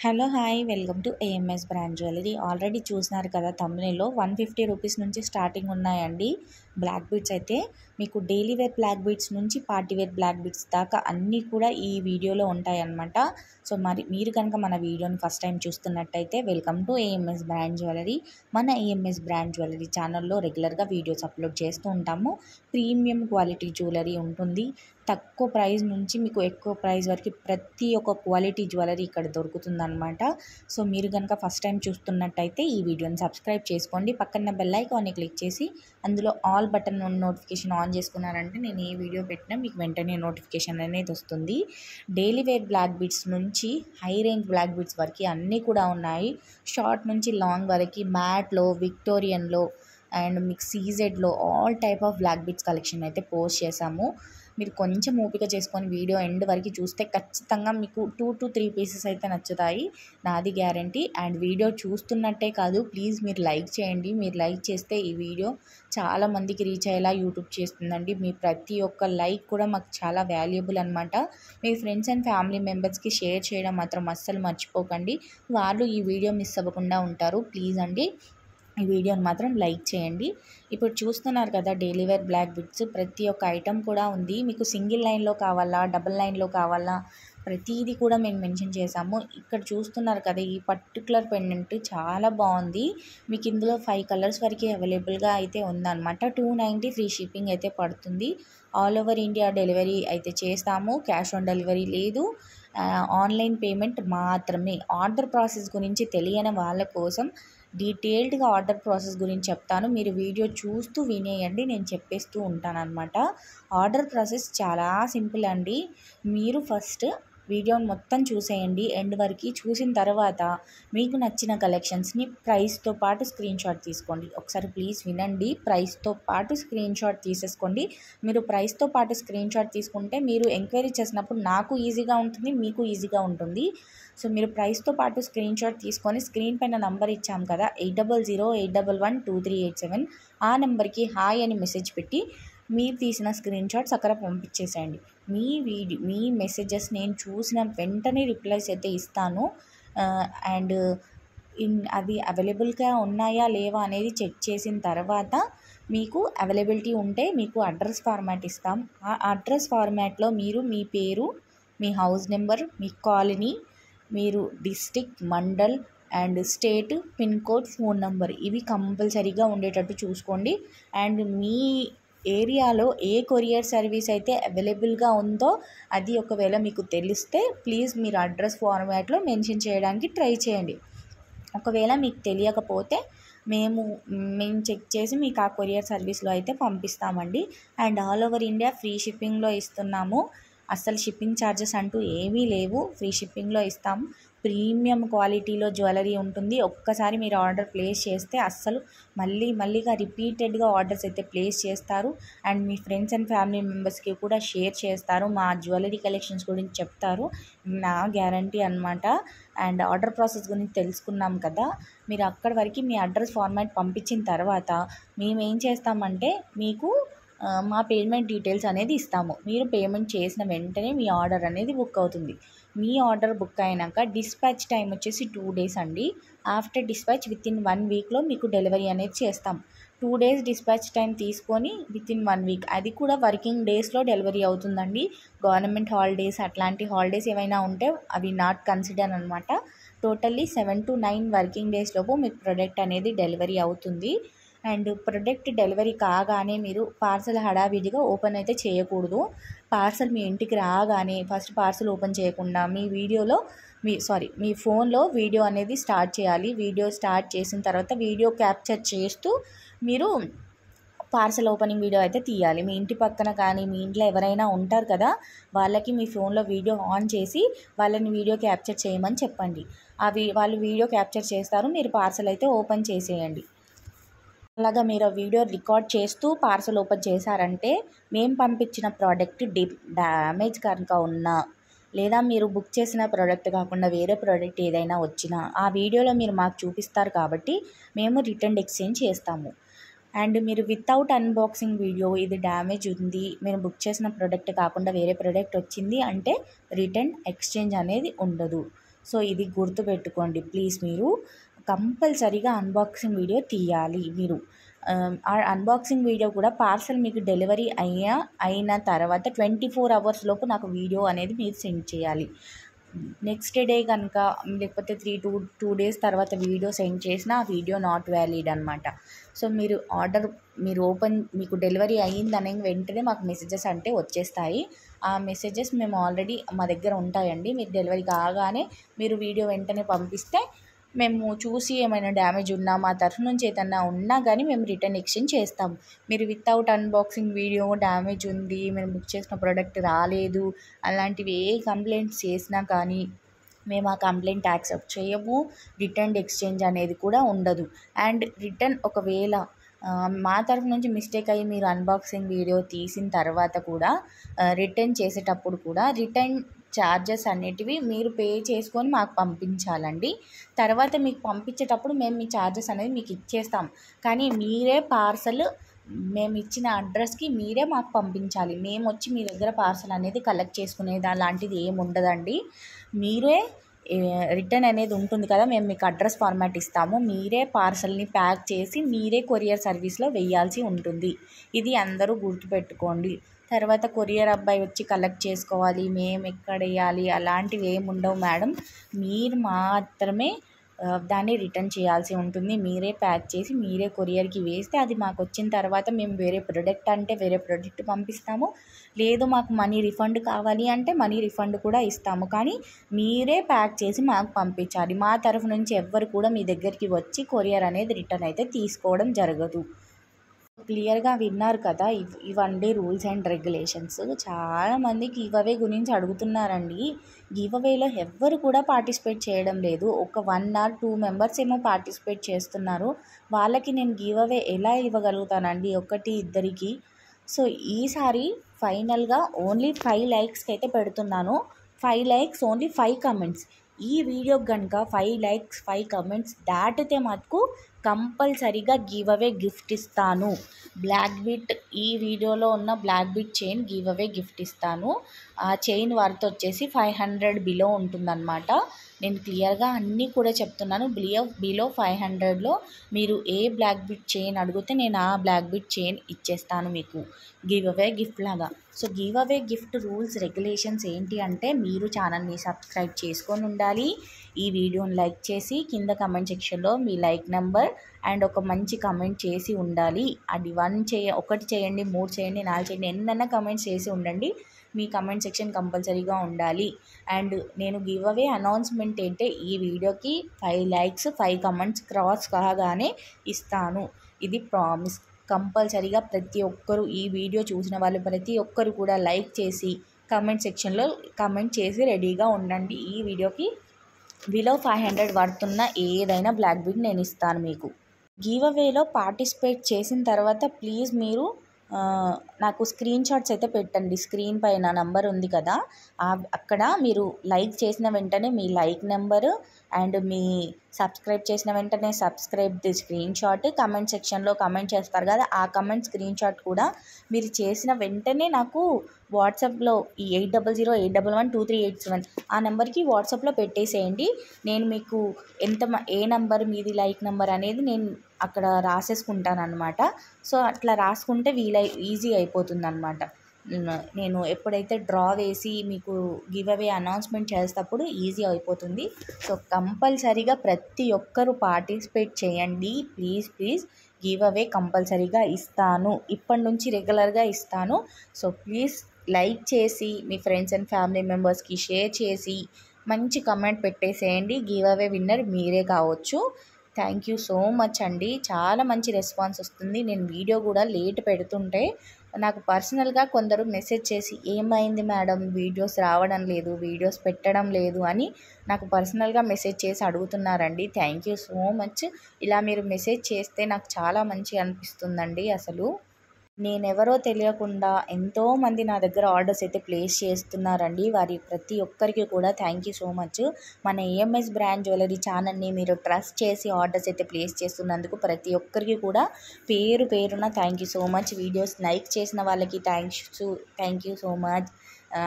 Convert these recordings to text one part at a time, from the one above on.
Hello hi welcome to AMS brand jewellery. Already చూసినారు కదా తమ్మునేలో 150 rupees నుంచి స్టార్టింగ్ ఉన్నాయండి బ్లాక్ బీడ్స్. అయితే మీకు డైలీ వేర్ బ్లాక్ బీడ్స్ నుంచి పార్టీ వేర్ బ్లాక్ బీడ్స్ దాకా అన్నీ కూడా ఈ వీడియోలో ఉంటాయన్నమాట. సో మరి మీరు కనుక మన వీడియోని ఫస్ట్ టైం చూస్తున్నట్టయితే welcome to AMS brand jewellery. మన ఏఎంఎస్ బ్రాండ్ జ్యువెలరీ ఛానల్లో రెగ్యులర్గా వీడియోస్ అప్లోడ్ చేస్తూ ఉంటాము. ప్రీమియం క్వాలిటీ జ్యువెలరీ ఉంటుంది. తక్కువ ప్రైస్ నుంచి మీకు ఎక్కువ ప్రైస్ వరకు ప్రతి ఒక్క క్వాలిటీ జ్యువెలరీ ఇక్కడ దొరుకుతుందన్నమాట. సో మీరు కనుక ఫస్ట్ టైం చూస్తున్నట్టయితే ఈ వీడియోని సబ్స్క్రైబ్ చేసుకోండి. పక్కన బెల్ ఐకాన్ని క్లిక్ చేసి అందులో ఆల్ బటన్ నోటిఫికేషన్ ఆన్ చేసుకున్నారంటే నేను ఏ వీడియో పెట్టినా మీకు వెంటనే నోటిఫికేషన్ అనేది వస్తుంది. డైలీ వేర్ బ్లాక్ బీడ్స్ నుంచి హై రేంజ్ బ్లాక్ బీడ్స్ వరకు అన్నీ కూడా ఉన్నాయి. షార్ట్ నుంచి లాంగ్ వరకు మ్యాట్లో, విక్టోరియన్లో అండ్ మీకు సీజెడ్లో all type of black beads collection అయితే పోస్ట్ చేశాము. మీరు కొంచెం ఓపిక చేసుకొని వీడియో ఎండ్ వరకు చూస్తే ఖచ్చితంగా మీకు 2 to 3 పీసెస్ అయితే నచ్చుతాయి, నాది గ్యారంటీ. అండ్ వీడియో చూస్తున్నట్టే కాదు, ప్లీజ్ మీరు లైక్ చేయండి. మీరు లైక్ చేస్తే ఈ వీడియో చాలా మందికి రీచ్ అయ్యేలా యూట్యూబ్ చేస్తుందండి. మీ ప్రతి ఒక్క లైక్ కూడా మాకు చాలా వాల్యుబుల్ అనమాట. మీ ఫ్రెండ్స్ అండ్ ఫ్యామిలీ మెంబర్స్కి షేర్ చేయడం మాత్రం అస్సలు మర్చిపోకండి. వాళ్ళు ఈ వీడియో మిస్ అవ్వకుండా ఉంటారు. ప్లీజ్ అండి ఈ వీడియోని మాత్రం లైక్ చేయండి. ఇప్పుడు చూస్తున్నారు కదా డైలీ వేర్ బ్లాక్ బీడ్స్, ప్రతి ఒక్క ఐటమ్ కూడా ఉంది. మీకు సింగిల్ లైన్లో కావాలా, డబుల్ లైన్లో కావాలా, ప్రతిదీ కూడా మేము మెన్షన్ చేసాము. ఇక్కడ చూస్తున్నారు కదా ఈ పర్టికులర్ పెండెంట్ చాలా బాగుంది. మీకు ఇందులో 5 కలర్స్ వరకు అవైలబుల్గా అయితే ఉందన్నమాట. 290 ఫ్రీ షిప్పింగ్ అయితే పడుతుంది. ఆల్ ఓవర్ ఇండియా డెలివరీ అయితే చేస్తాము. క్యాష్ ఆన్ డెలివరీ లేదు, ఆన్లైన్ పేమెంట్ మాత్రమే. ఆర్డర్ ప్రాసెస్ గురించి తెలియని వాళ్ళ కోసం డీటెయిల్డ్గా ఆర్డర్ ప్రాసెస్ గురించి చెప్తాను. మీరు వీడియో చూస్తూ వినేయండి, నేను చెప్పేస్తూ ఉంటాను అనమాట. ఆర్డర్ ప్రాసెస్ చాలా సింపుల్ అండి. మీరు ఫస్ట్ వీడియోని మొత్తం చూసేయండి ఎండ్ వరకు. చూసిన తర్వాత మీకు నచ్చిన కలెక్షన్స్ని ప్రైస్తో పాటు స్క్రీన్ షాట్ తీసుకోండి. ఒకసారి ప్లీజ్ వినండి, ప్రైస్తో పాటు స్క్రీన్ షాట్ తీసేసుకోండి. మీరు ప్రైస్తో పాటు స్క్రీన్ షాట్ తీసుకుంటే మీరు ఎంక్వైరీ చేసినప్పుడు నాకు ఈజీగా ఉంటుంది, మీకు ఈజీగా ఉంటుంది. సో మీరు ప్రైస్తో పాటు స్క్రీన్ షాట్ తీసుకొని స్క్రీన్ పైన నంబర్ ఇచ్చాం కదా 8008112387, ఆ నెంబర్కి హాయ్ అని మెసేజ్ పెట్టి మీరు తీసిన స్క్రీన్ షాట్స్ అక్కడ పంపించేసేయండి. మీ మెసేజెస్ నేను చూసిన వెంటనే రిప్లైస్ అయితే ఇస్తాను. అండ్ అది అవైలబుల్గా ఉన్నాయా లేవా అనేది చెక్ చేసిన తర్వాత మీకు అవైలబిలిటీ ఉంటే మీకు అడ్రస్ ఫార్మాట్ ఇస్తాం. ఆ అడ్రస్ ఫార్మాట్లో మీరు మీ పేరు, మీ హౌస్ నెంబర్, మీ కాలనీ, మీరు district, mandal and state, pin code, phone number ఇవి కంపల్సరీగా ఉండేటట్టు చూసుకోండి. అండ్ మీ ఏరియాలో ఏ కొరియర్ సర్వీస్ అయితే అవైలబుల్గా ఉందో అది ఒకవేళ మీకు తెలిస్తే ప్లీజ్ మీరు అడ్రస్ ఫార్మాట్లో మెన్షన్ చేయడానికి ట్రై చేయండి. ఒకవేళ మీకు తెలియకపోతే మేము చెక్ చేసి మీకు ఆ కొరియర్ సర్వీస్లో అయితే పంపిస్తామండి. And all over India free షిప్పింగ్లో ఇస్తున్నాము. అస్సలు షిప్పింగ్ ఛార్జెస్ అంటూ ఏమీ లేవు, ఫ్రీ షిప్పింగ్లో ఇస్తాం. ప్రీమియం క్వాలిటీలో జ్యువెలరీ ఉంటుంది. ఒక్కసారి మీరు ఆర్డర్ ప్లేస్ చేస్తే అస్సలు మళ్ళీగా రిపీటెడ్గా ఆర్డర్స్ అయితే ప్లేస్ చేస్తారు. And me friends and family మెంబర్స్కి కూడా షేర్ చేస్తారు, మా జ్యువెలరీ కలెక్షన్స్ గురించి చెప్తారు, నా గ్యారంటీ అనమాట. అండ్ ఆర్డర్ ప్రాసెస్ గురించి తెలుసుకున్నాం కదా, మీరు అక్కడి వరకు మీ అడ్రస్ ఫార్మాట్ పంపించిన తర్వాత మేము ఏం చేస్తామంటే మీకు మా పేమెంట్ డీటెయిల్స్ అనేది ఇస్తాము. మీరు పేమెంట్ చేసిన వెంటనే మీ ఆర్డర్ అనేది బుక్ అవుతుంది. మీ ఆర్డర్ బుక్ అయినాక డిస్పాచ్ టైం వచ్చేసి 2 days అండి. ఆఫ్టర్ డిస్పాచ్ వితిన్ 1 weekలో మీకు డెలివరీ అనేది చేస్తాం. 2 days డిస్పాచ్ టైం తీసుకొని వితిన్ 1 week, అది కూడా వర్కింగ్ డేస్లో డెలివరీ అవుతుందండి. గవర్నమెంట్ హాలిడేస్ అట్లాంటి హాలిడేస్ ఏమైనా ఉంటే అవి నాట్ కన్సిడర్ అనమాట. టోటల్లీ 7 to 9 వర్కింగ్ డేస్ లోపు మీకు ప్రోడక్ట్ అనేది డెలివరీ అవుతుంది. అండ్ ప్రొడక్ట్ డెలివరీ కాగానే మీరు పార్సల్ హడావిడిగా ఓపెన్ అయితే చేయకూడదు. పార్సల్ మీ ఇంటికి రాగానే ఫస్ట్ పార్సల్ ఓపెన్ చేయకుండా మీ ఫోన్లో వీడియో అనేది స్టార్ట్ చేయాలి. వీడియో స్టార్ట్ చేసిన తర్వాత వీడియో క్యాప్చర్ చేస్తూ మీరు పార్సల్ ఓపెనింగ్ వీడియో అయితే తీయాలి. మీ ఇంటి పక్కన కానీ మీ ఇంట్లో ఎవరైనా ఉంటారు కదా, వాళ్ళకి మీ ఫోన్లో వీడియో ఆన్ చేసి వాళ్ళని వీడియో క్యాప్చర్ చేయమని చెప్పండి. వాళ్ళు వీడియో క్యాప్చర్ చేస్తారు, మీరు పార్సల్ అయితే ఓపెన్ చేసేయండి. అలాగా మీరు వీడియో రికార్డ్ చేస్తూ పార్సల్ ఓపెన్ చేశారంటే మేము పంపించిన ప్రోడక్ట్ డ్యామేజ్ కనుక ఉన్నా, లేదా మీరు బుక్ చేసిన ప్రోడక్ట్ కాకుండా వేరే ప్రోడక్ట్ ఏదైనా వచ్చినా ఆ వీడియోలో మీరు మాకు చూపిస్తారు కాబట్టి మేము రిటర్న్ ఎక్స్చేంజ్ చేస్తాము. అండ్ మీరు వితౌట్ అన్బాక్సింగ్ వీడియో ఇది డ్యామేజ్ ఉంది, మీరు బుక్ చేసిన ప్రోడక్ట్ కాకుండా వేరే ప్రోడక్ట్ వచ్చింది అంటే రిటర్న్ ఎక్స్చేంజ్ అనేది ఉండదు. సో ఇది గుర్తుపెట్టుకోండి ప్లీజ్. మీరు కంపల్సరీగా అన్బాక్సింగ్ వీడియో తీయాలి మీరు. ఆ అన్బాక్సింగ్ వీడియో కూడా పార్సల్ మీకు డెలివరీ అయిన తర్వాత 24 అవర్స్ లోపు నాకు వీడియో అనేది మీరు సెండ్ చేయాలి. నెక్స్ట్ డే కనుక లేకపోతే 2 డేస్ తర్వాత వీడియో సెండ్ చేసినా ఆ వీడియో నాట్ వ్యాలిడ్ అనమాట. సో మీరు మీకు డెలివరీ అయ్యిందనే వెంటనే మాకు మెసేజెస్ అంటే వచ్చేస్తాయి. ఆ మెసేజెస్ మేము ఆల్రెడీ మా దగ్గర ఉంటాయండి. మీకు డెలివరీ కాగానే మీరు వీడియో వెంటనే పంపిస్తే మేము చూసి ఏమైనా డ్యామేజ్ ఉన్నా మా తరఫు నుంచి ఏదన్నా ఉన్నా కానీ మేము రిటర్న్ ఎక్స్చేంజ్ చేస్తాము. మీరు వితౌట్ అన్బాక్సింగ్ వీడియో డ్యామేజ్ ఉంది, మేము బుక్ చేసిన ప్రోడక్ట్ రాలేదు, అలాంటివి ఏ కంప్లైంట్స్ చేసినా కానీ మేము ఆ కంప్లైంట్ యాక్సెప్ట్ చేయము. రిటర్న్ ఎక్స్చేంజ్ అనేది కూడా ఉండదు. అండ్ రిటర్న్ ఒకవేళ మా తరఫు నుంచి మిస్టేక్ అయ్యి మీరు అన్బాక్సింగ్ వీడియో తీసిన తర్వాత కూడా రిటర్న్ చేసేటప్పుడు కూడా రిటర్న్ ఛార్జెస్ అనేటివి మీరు పే చేసుకొని మాకు పంపించాలండి. తర్వాత మీకు పంపించేటప్పుడు మేము మీ ఛార్జెస్ అనేది మీకు ఇచ్చేస్తాం. కానీ మీరే పార్సల్ మేము ఇచ్చిన అడ్రస్కి మీరే మాకు పంపించాలి. మేము వచ్చి మీ దగ్గర పార్సల్ అనేది కలెక్ట్ చేసుకునేది అలాంటిది ఏమి ఉండదండి. మీరే రిటర్న్ అనేది ఉంటుంది కదా, మేము మీకు అడ్రస్ ఫార్మాట్ ఇస్తాము. మీరే పార్సల్ని ప్యాక్ చేసి మీరే కొరియర్ సర్వీస్లో వేయాల్సి ఉంటుంది. ఇది అందరూ గుర్తుపెట్టుకోండి. తర్వాత కొరియర్ అబ్బాయి వచ్చి కలెక్ట్ చేసుకోవాలి, మేము ఎక్కడ వేయాలి అలాంటివి ఏమి ఉండవు మేడం. మీరు మాత్రమే దాన్ని రిటర్న్ చేయాల్సి ఉంటుంది. మీరే ప్యాక్ చేసి మీరే కొరియర్కి వేస్తే అది మాకు వచ్చిన తర్వాత మేము వేరే ప్రోడక్ట్ పంపిస్తాము. లేదు మాకు మనీ రిఫండ్ కావాలి అంటే మనీ రిఫండ్ కూడా ఇస్తాము. కానీ మీరే ప్యాక్ చేసి మాకు పంపించాలి. మా తరఫు నుంచి ఎవ్వరు కూడా మీ దగ్గరికి వచ్చి కొరియర్ అనేది రిటర్న్ అయితే తీసుకోవడం జరగదు. క్లియర్గా విన్నారు కదా, ఇవండి రూల్స్ అండ్ రెగ్యులేషన్స్. చాలామంది గివ్ అవే గురించి అడుగుతున్నారండి. గివ్ అవేలో ఎవ్వరు కూడా పార్టిసిపేట్ చేయడం లేదు. ఒక 1 or 2 మెంబర్స్ ఏమో పార్టిసిపేట్ చేస్తున్నారు. వాళ్ళకి నేను గివ్ అవే ఎలా ఇవ్వగలుగుతానండి, 1-2కి. సో ఈసారి ఫైనల్గా ఓన్లీ 5 లైక్స్కి అయితే పెడుతున్నాను. 5 లైక్స్ ఓన్లీ 5 కమెంట్స్. ఈ వీడియోకి కనుక 5 లైక్స్ 5 కమెంట్స్ దాటితే మటుకు కంపల్సరీగా గివ్ అవే గిఫ్ట్ ఇస్తాను. బ్లాక్ బిట్, ఈ వీడియోలో ఉన్న black bead chain give away gift ఇస్తాను. ఆ చైన్ వర్త్ వచ్చేసి 500 బిలో ఉంటుందన్నమాట. నేను క్లియర్గా అన్నీ కూడా చెప్తున్నాను. బిలో 500లో మీరు ఏ బ్లాక్ బిట్ చైన్ అడిగితే నేను ఆ బ్లాక్ బిట్ చైన్ ఇచ్చేస్తాను మీకు గివ్ అవే గిఫ్ట్ లాగా. So give away gift rules regulations ఏంటి అంటే, మీరు ఛానల్ని సబ్స్క్రైబ్ చేసుకొని ఉండాలి, ఈ వీడియోని లైక్ చేసి కింద కమెంట్ సెక్షన్లో మీ లైక్ నెంబర్ అండ్ ఒక మంచి కమెంట్ చేసి ఉండాలి. అది 1 చేయండి, 3 చేయండి, 4 చేయండి, ఎన్నైనా కమెంట్స్ చేసి ఉండండి. మీ కమెంట్ సెక్షన్ కంపల్సరీగా ఉండాలి. అండ్ నేను గివ్ అవే అనౌన్స్మెంట్ ఏంటంటే, ఈ వీడియోకి 5 లైక్స్ 5 కమెంట్స్ క్రాస్ కాగానే ఇస్తాను. ఇది ప్రామిస్. కంపల్సరీగా ప్రతి ఒక్కరు, ఈ వీడియో చూసిన వాళ్ళు ప్రతి ఒక్కరు కూడా లైక్ చేసి కమెంట్ సెక్షన్లో కమెంట్ చేసి రెడీగా ఉండండి. ఈ వీడియోకి బిలో 500 వర్త్ ఉన్న ఏదైనా బ్లాక్ బిట్ నేను ఇస్తాను మీకు. గివ్ అవేలో పార్టిసిపేట్ చేసిన తర్వాత ప్లీజ్ మీరు నాకు స్క్రీన్ షాట్స్ అయితే పెట్టండి. స్క్రీన్ పైన నంబర్ ఉంది కదా, అక్కడ మీరు లైక్ చేసిన వెంటనే మీ లైక్ నెంబరు అండ్ మీ సబ్స్క్రైబ్ చేసిన వెంటనే subscribe the screenshot, comment సెక్షన్లో కమెంట్ చేస్తారు కదా, ఆ కమెంట్ స్క్రీన్ షాట్ కూడా మీరు చేసిన వెంటనే నాకు వాట్సాప్లో ఈ 8008112387 ఆ నెంబర్కి వాట్సాప్లో పెట్టేసేయండి. నేను మీకు ఏ నెంబర్ మీది లైక్ నెంబర్ అనేది నేను అక్కడ రాసేసుకుంటాను అనమాట. సో అట్లా రాసుకుంటే ఈజీ అయిపోతుంది అనమాట. నేను ఎప్పుడైతే డ్రా వేసి మీకు గివ్ అవే అనౌన్స్మెంట్ చేసేటప్పుడు ఈజీ అయిపోతుంది. సో కంపల్సరీగా ప్రతి ఒక్కరూ పార్టిసిపేట్ చేయండి ప్లీజ్. గివ్ అవే కంపల్సరీగా ఇస్తాను, ఇప్పటి నుంచి రెగ్యులర్గా ఇస్తాను. సో ప్లీజ్ లైక్ చేసి మీ ఫ్రెండ్స్ అండ్ ఫ్యామిలీ మెంబర్స్కి షేర్ చేసి మంచి కమెంట్ పెట్టేసేయండి. గివ్ అవే విన్నర్ మీరే కావచ్చు. థ్యాంక్ యూ సో మచ్ అండి. చాలా మంచి రెస్పాన్స్ వస్తుంది. నేను వీడియో కూడా లేట్ పెడుతుంటే నాకు పర్సనల్గా కొందరు మెసేజ్ చేసి, ఏమైంది మేడం వీడియోస్ రావడం లేదు, వీడియోస్ పెట్టడం లేదు అని నాకు పర్సనల్గా మెసేజ్ చేసి అడుగుతున్నారండి. Thank you so much. ఇలా మీరు మెసేజ్ చేస్తే నాకు చాలా మంచి అనిపిస్తుందండి. అసలు నేనెవరో తెలియకుండా ఎంతోమంది నా దగ్గర ఆర్డర్స్ అయితే ప్లేస్ చేస్తున్నారండి. వారి ప్రతి ఒక్కరికి కూడా థ్యాంక్ యూ సో మచ్. మన ఏఎంఎస్ బ్రాండ్ జ్యువెలరీ ఛానల్ని మీరు ట్రస్ట్ చేసి ఆర్డర్స్ అయితే ప్లేస్ చేస్తున్నందుకు ప్రతి ఒక్కరికి కూడా పేరున thank you so much. Videos like చేసిన వాళ్ళకి thank you so much.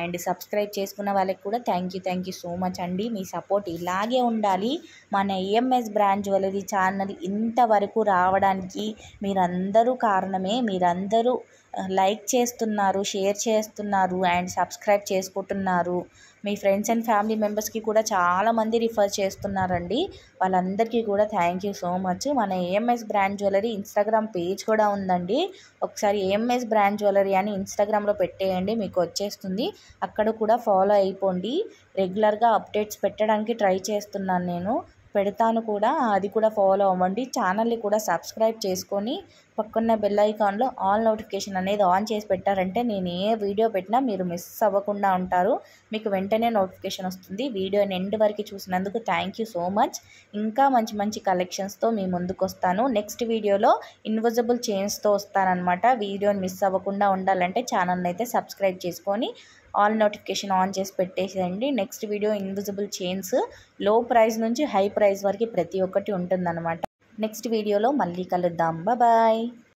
And subscribe చేసుకున్న వాళ్ళకి కూడా థ్యాంక్ యూ సో మచ్ అండి. మీ సపోర్ట్ ఇలాగే ఉండాలి. మన ఏఎంఎస్ బ్రాండ్ జ్యువెలరీ ఛానల్ ఇంతవరకు రావడానికి మీరందరూ కారణమే. మీరందరూ లైక్ చేస్తున్నారు, షేర్ చేస్తున్నారు అండ్ సబ్స్క్రైబ్ చేసుకుంటున్నారు. మీ ఫ్రెండ్స్ అండ్ ఫ్యామిలీ మెంబర్స్కి కూడా చాలామంది రిఫర్ చేస్తున్నారండి. వాళ్ళందరికీ కూడా థ్యాంక్ యూ సో మచ్. మన AMS brand jewellery Instagram page కూడా ఉందండి. ఒకసారి ఏఎంఎస్ బ్రాండ్ జ్యువెలరీ అని ఇన్స్టాగ్రామ్లో పెట్టేయండి, మీకు వచ్చేస్తుంది. అక్కడ కూడా ఫాలో అయిపోండి. రెగ్యులర్గా అప్డేట్స్ పెట్టడానికి ట్రై చేస్తున్నాను, నేను పెడతాను కూడా, అది కూడా ఫాలో అవ్వండి. ఛానల్ని కూడా సబ్స్క్రైబ్ చేసుకొని పక్కన్న బెల్ ఐకాన్లో ఆల్ నోటిఫికేషన్ అనేది ఆన్ చేసి పెట్టారంటే నేను ఏ వీడియో పెట్టినా మీరు మిస్ అవ్వకుండా ఉంటారు. మీకు వెంటనే నోటిఫికేషన్ వస్తుంది. వీడియోని ఎండ్ వరకు చూసినందుకు థ్యాంక్ యూ సో మచ్. ఇంకా మంచి మంచి కలెక్షన్స్తో మీ ముందుకు వస్తాను. నెక్స్ట్ వీడియోలో ఇన్విజిబుల్ చైన్స్తో వస్తానన్నమాట. వీడియోని మిస్ అవ్వకుండా ఉండాలంటే ఛానల్ని అయితే సబ్స్క్రైబ్ చేసుకొని ఆల్ నోటిఫికేషన్ ఆన్ చేసి పెట్టేసేయండి. నెక్స్ట్ వీడియో ఇన్విజిబుల్ చైన్స్ లో ప్రైస్ నుంచి హై ప్రైస్ వరకు ప్రతి ఒక్కటి ఉంటుందన్నమాట. నెక్స్ట్ వీడియోలో మళ్ళీ కలుద్దాం. బాయ్.